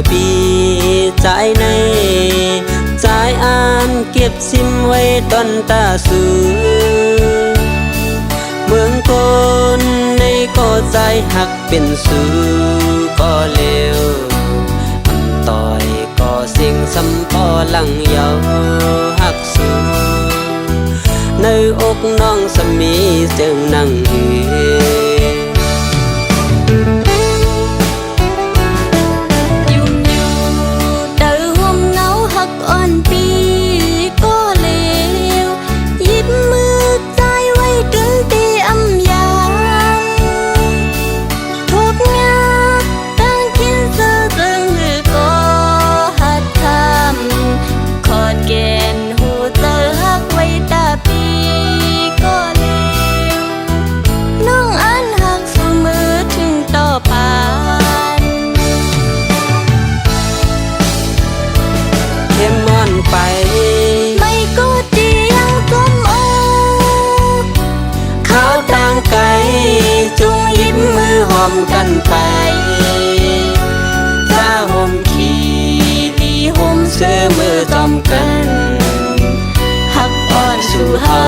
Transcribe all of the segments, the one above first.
ปีใจในใจอ่านเก็บซิมไว้ตอนตาสูเมืองคนในก็ใจหักเป็นสูก็เลวอำต่อยก็สิ่งสำปอลังเยาหักสูในอกน้องสมีจึงนั่งเฮไปไม่ก็ดียังก้มโอเขาต่างไกลจงยิ้มมือหอมกันไปถ้าห่มขี่ดีห่มเสื้อมือจอมกันหักอ่อนสู่เฮา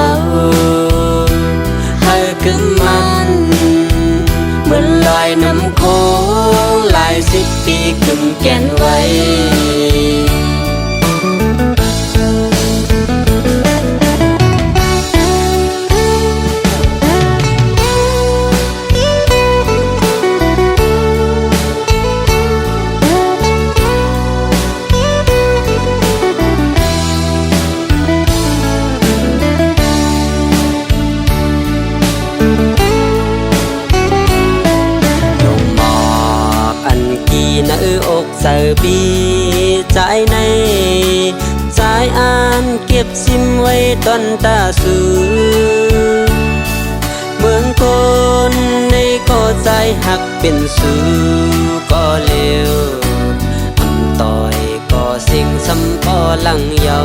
ให้กึ่งมันเหมือนลอยน้ำโค้งหลาย10 ปีกึ่งแก่นไว้ในอกเสือปีใจในใจอ่านเก็บซิมไว้ตอนตาสูเมืองคนในก็ใจหักเป็นสูก็เลวอำต่อยก็สิ่งสำปอลังเยา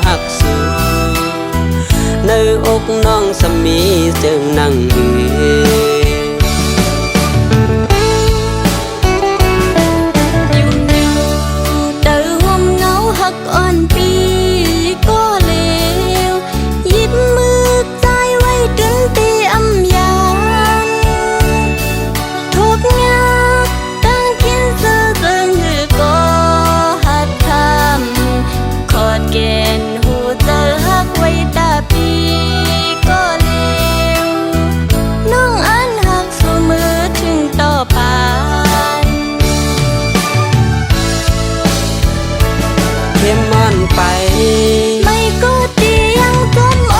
หักสูในอกน้องสมีจึงนั่งเฮไปไม่ก็ดียังก้มโอ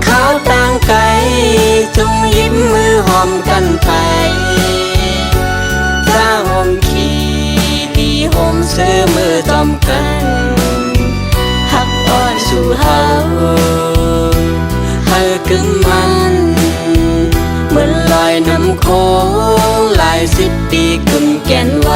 เขาต่างไกลจงยิ้มมือหอมกันไปถ้าห่มขี่ดีห่มเสื้อมือจอมกันหักอ่อนสู่เฮาให้กึ่งมันเหมือนลอยน้ำโค้งหลาย10 ปีกึ่งแก่นไว้